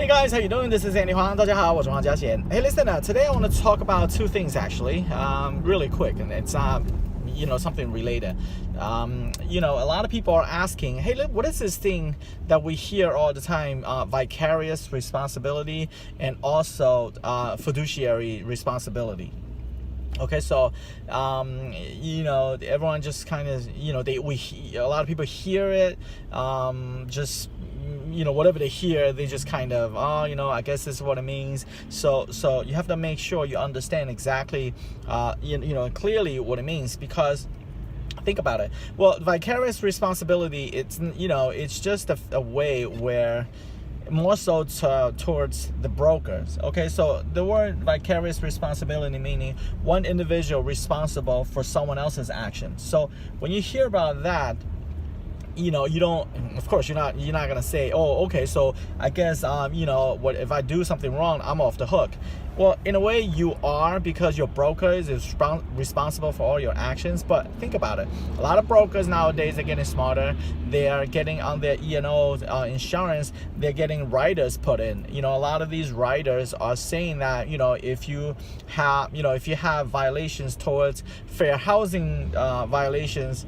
Hey guys, how you doing? This is Andy Huang. 大家好，我是黄家贤. Hey, listen, today I want to talk about two things actually, really quick, and it's something related. A lot of people are asking, hey, look, what is this thing that we hear all the time? Vicarious responsibility and also fiduciary responsibility. Okay, so everyone just kind of a lot of people hear it, whatever they hear, they just kind of I guess this is what it means. So you have to make sure you understand exactly clearly what it means, because think about it. Well, vicarious responsibility, it's just a way where more so towards the brokers. Okay, so the word vicarious responsibility meaning one individual responsible for someone else's actions. So when you hear about that, you don't, of course, you're not gonna say, oh, okay, so I guess what if I do something wrong, I'm off the hook. Well, in a way you are, because your broker is responsible for all your actions. But think about it, a lot of brokers nowadays are getting smarter. They are getting on their E&O insurance, they're getting riders put in. A lot of these riders are saying that if you have violations towards fair housing violations,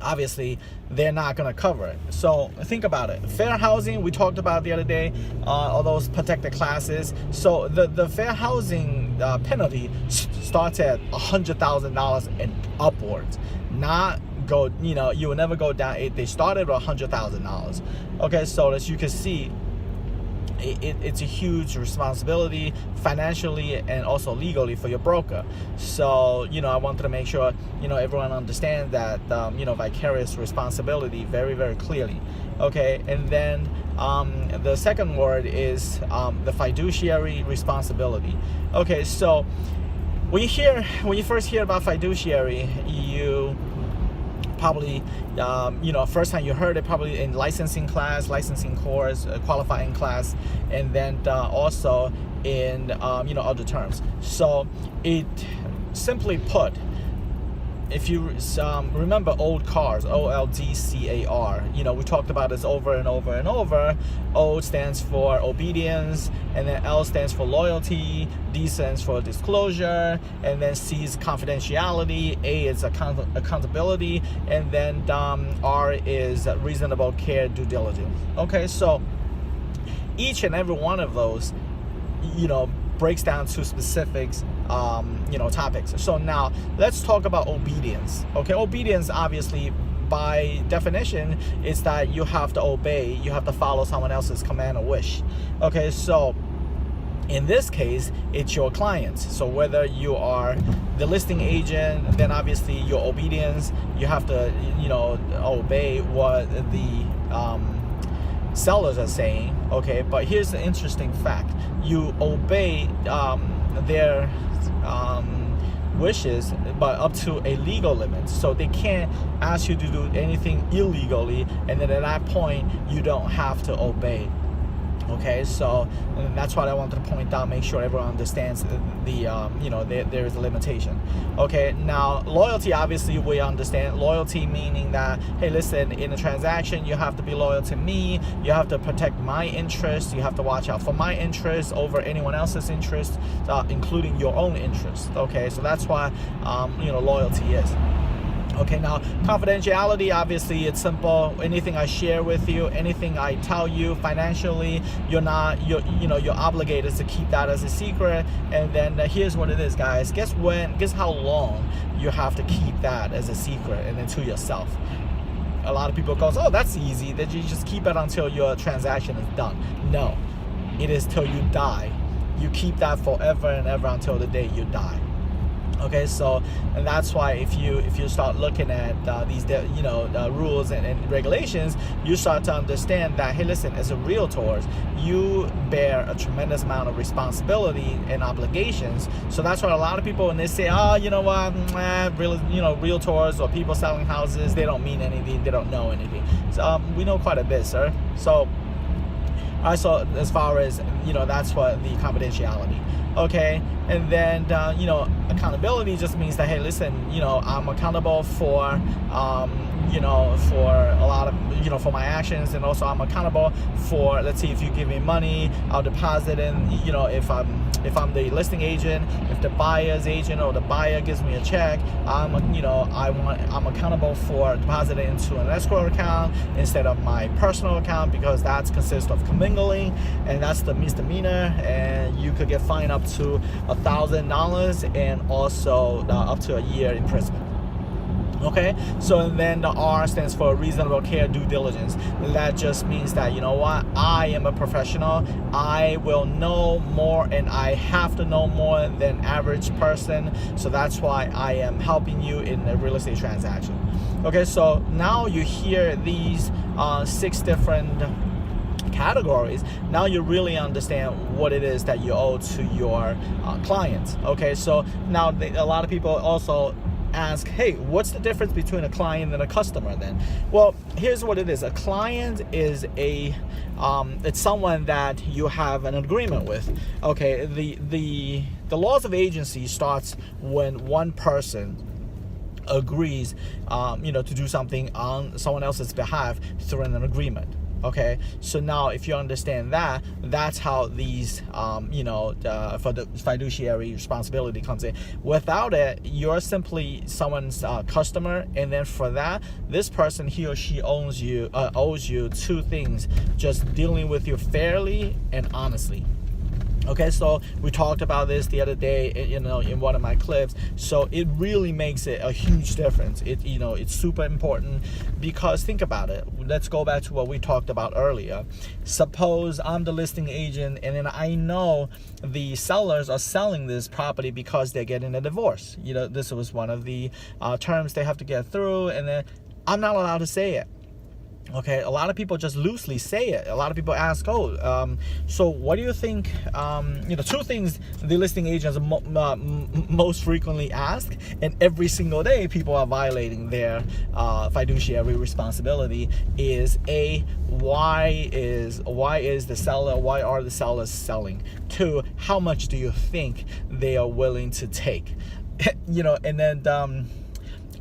obviously they're not going to cover it. So think about it. Fair housing, we talked about the other day, all those protected classes. So the fair housing penalty starts at $100,000 and upwards. Not go, you will never go down. They started at $100,000. Okay, so as you can see, it's a huge responsibility financially and also legally for your broker. So I wanted to make sure everyone understands that vicarious responsibility very, very clearly. Okay, and then the second word is the fiduciary responsibility. Okay, so when you first hear about fiduciary, you probably first time you heard it probably in licensing course, qualifying class, and then also in other terms. So it, simply put, if you remember old cars, OLDCAR, we talked about this over and over and over. O stands for obedience, and then L stands for loyalty, D stands for disclosure, and then C is confidentiality, A is accountability, and then R is reasonable care, due diligence. Okay, so each and every one of those, breaks down to specifics, topics. So now let's talk about obedience. Okay, obedience obviously by definition is that you have to obey, you have to follow someone else's command or wish. Okay, so in this case, it's your clients. So whether you are the listing agent, then obviously your obedience, you have to obey what the sellers are saying. Okay, but here's the interesting fact: you obey their wishes, but up to a legal limit. So they can't ask you to do anything illegally, and then at that point you don't have to obey. Okay, so that's what I wanted to point out, make sure everyone understands there is a limitation. Okay, now loyalty, obviously we understand. Loyalty meaning that, hey, listen, in a transaction you have to be loyal to me, you have to protect my interests, you have to watch out for my interests over anyone else's interests, including your own interests. Okay, so that's why loyalty is. Okay, now confidentiality, obviously it's simple. Anything I share with you, anything I tell you financially, you're obligated to keep that as a secret. And then here's what it is, guys. Guess how long you have to keep that as a secret and then to yourself. A lot of people goes, oh, that's easy, that you just keep it until your transaction is done. No, it is till you die. You keep that forever and ever until the day you die. Okay, so, and that's why if you start looking at these rules and regulations, you start to understand that, hey, listen, as a realtor, you bear a tremendous amount of responsibility and obligations. So that's why a lot of people, when they say, oh, you know what, realtors or people selling houses, they don't mean anything, they don't know anything. So we know quite a bit, sir. So as far as that's what the confidentiality. okay? And then accountability just means that, hey, listen, I'm accountable for for a lot of for my actions, and also I'm accountable for, let's see, if you give me money, I'll deposit in, if I'm the listing agent, if the buyer's agent or the buyer gives me a check, I'm accountable for depositing into an escrow account instead of my personal account, because that consists of commingling, and that's the misdemeanor, and you could get fined up to $1,000 and also up to a year in prison. Okay, so then the R stands for reasonable care, due diligence. That just means that, I am a professional. I will know more, and I have to know more than average person. So that's why I am helping you in a real estate transaction. Okay, so now you hear these 6 different categories. Now you really understand what it is that you owe to your clients. Okay, so now a lot of people also ask, hey, what's the difference between a client and a customer then? Well, here's what it is. A client is it's someone that you have an agreement with. Okay, the laws of agency starts when one person agrees to do something on someone else's behalf through an agreement. Okay, so now if you understand that, that's how these, for the fiduciary responsibility comes in. Without it, you're simply someone's customer, and then for that, this person, he or she owes you 2 things: just dealing with you fairly and honestly. Okay, so we talked about this the other day, in one of my clips. So it really makes it a huge difference. It's super important, because think about it. Let's go back to what we talked about earlier. Suppose I'm the listing agent, and then I know the sellers are selling this property because they're getting a divorce. This was one of the terms they have to get through, and then I'm not allowed to say it. Okay, a lot of people just loosely say it. A lot of people ask, so what do you think? 2 things the listing agents most frequently ask, and every single day people are violating their fiduciary responsibility, is why are the sellers selling? 2, how much do you think they are willing to take? And then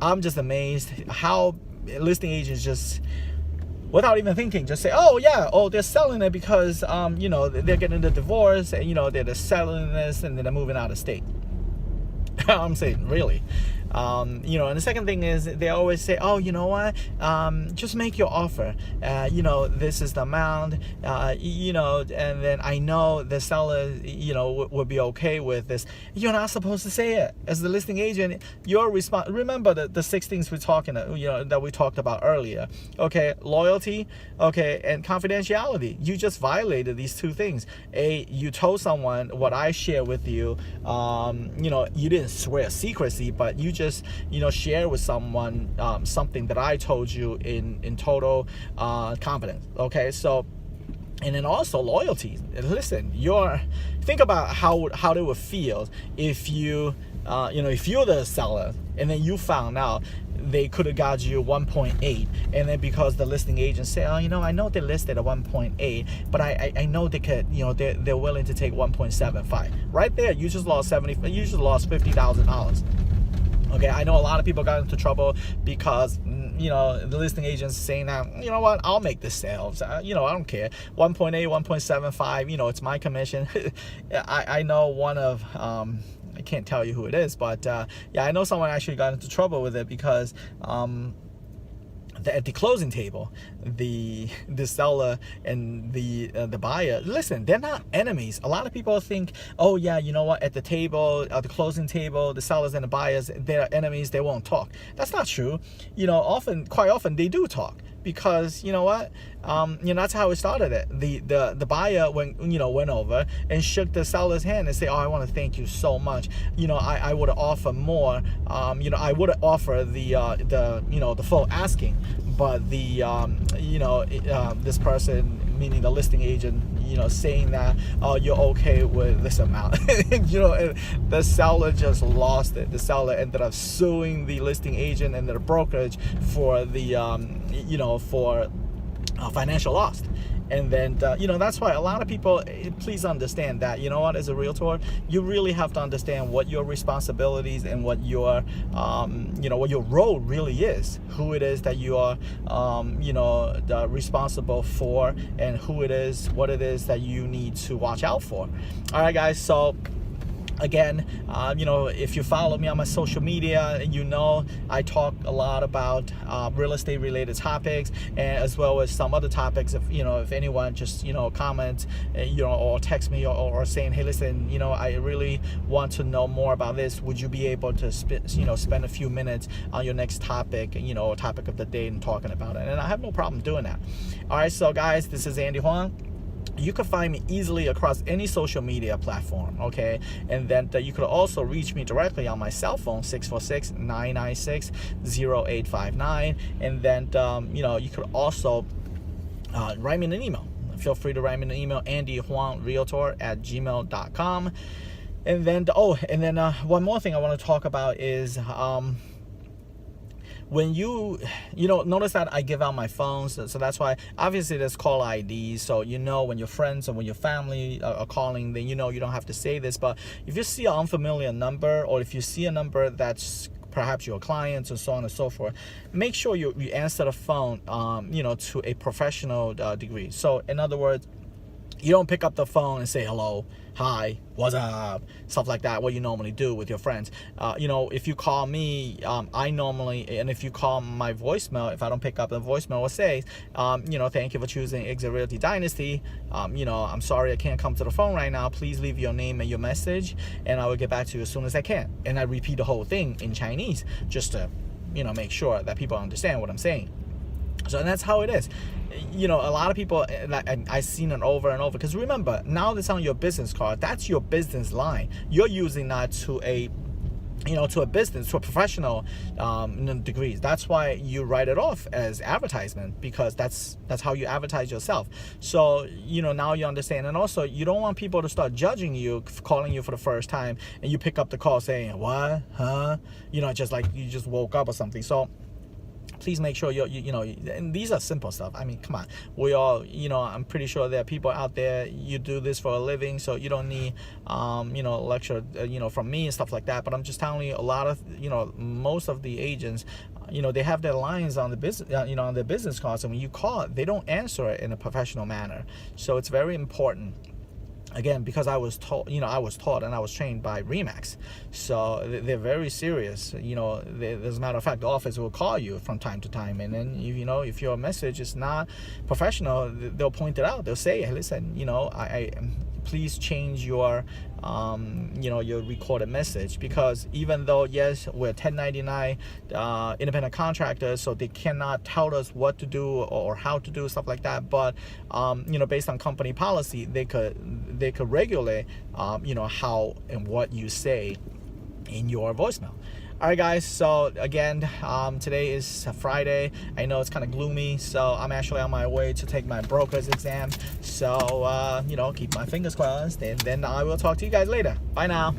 I'm just amazed how listing agents just, without even thinking, just say, they're selling it because they're getting the divorce, and they're selling this, and then they're moving out of state. I'm saying, really? And the second thing is, they always say, just make your offer. This is the amount, and then I know the seller, would be okay with this. You're not supposed to say it. As the listing agent, your response, remember the 6 things we're talking, that we talked about earlier. Okay, loyalty, okay, and confidentiality. You just violated these 2 things. You told someone what I share with you, you didn't swear secrecy, but you just share with someone something that I told you in total confidence. Okay, so, and then also loyalty. Listen, think about how they would feel if if you're the seller, and then you found out they could have got you 1.8, and then because the listing agent say, I know they listed at 1.8, but I know they could, they're willing to take 1.75. Right there, you just lost $50,000. Okay, I know a lot of people got into trouble because, the listing agent's saying that, what, I'll make this sale. I don't care. 1.8, 1.75, it's my commission. I know one of, I can't tell you who it is, but I know someone actually got into trouble with it because at the closing table, the seller and the buyer, listen, they're not enemies. A lot of people think, at the table, at the closing table, the sellers and the buyers, they're enemies, they won't talk. That's not true. Quite often they do talk, because that's how it started. The buyer went over and shook the seller's hand and say, I want to thank you so much. I would offer more. I would offer the full asking, but this person, meaning the listing agent, saying that, you're okay with this amount. The seller just lost it. The seller ended up suing the listing agent and the brokerage for the for financial loss. And then that's why a lot of people, please understand that, as a realtor, you really have to understand what your responsibilities and what your what your role really is, who it is that you are responsible for, and what it is that you need to watch out for. All right, guys, so again, if you follow me on my social media, I talk a lot about real estate related topics, and as well as some other topics. If anyone just comments, or text me, or saying, hey, listen, I really want to know more about this. Would you be able to spend a few minutes on your next topic, topic of the day, and talking about it? And I have no problem doing that. All right, so guys, this is Andy Huang. You can find me easily across any social media platform, okay? And then you could also reach me directly on my cell phone, 646-996-0859. And then, you could also write me an email. Feel free to write me an email, andyhuangrealtor@gmail.com. And then, one more thing I want to talk about is, when you notice that I give out my phones, so that's why obviously there's call ID, so when your friends and when your family are calling, then you don't have to say this. But if you see an unfamiliar number, or if you see a number that's perhaps your clients, and so on and so forth, make sure you answer the phone to a professional degree. So in other words, you don't pick up the phone and say hello, hi, what's up, stuff like that, what you normally do with your friends. If you call me, I normally, and if you call my voicemail, if I don't pick up the voicemail, will say, thank you for choosing Exit Realty Dynasty. I'm sorry I can't come to the phone right now. Please leave your name and your message, and I will get back to you as soon as I can. And I repeat the whole thing in Chinese, just to, make sure that people understand what I'm saying. So, and that's how it is. A lot of people, I've seen it over and over, because remember, now that's on your business card, that's your business line. You're using that to a business, to a professional degrees. That's why you write it off as advertisement, because that's how you advertise yourself. So now you understand. And also, you don't want people to start judging you, calling you for the first time, and you pick up the call saying, what, huh, just like you just woke up or something. So please make sure and these are simple stuff. I mean, come on, we all, I'm pretty sure there are people out there, you do this for a living, so you don't need, lecture, from me and stuff like that. But I'm just telling you, a lot of, most of the agents, they have their lines on the business, on their business cards, and when you call, they don't answer it in a professional manner. So it's very important. Again, because I was taught and I was trained by RE/MAX, so they're very serious. As a matter of fact, the office will call you from time to time, and then if your message is not professional, they'll point it out. They'll say, hey, listen, I please change your your recorded message, because even though, yes, we're 1099 independent contractors, so they cannot tell us what to do or how to do stuff like that, but based on company policy, they could regulate how and what you say in your voicemail. All right, guys, so again, today is Friday. I know it's kind of gloomy, so I'm actually on my way to take my broker's exam. So keep my fingers crossed, and then I will talk to you guys later. Bye now.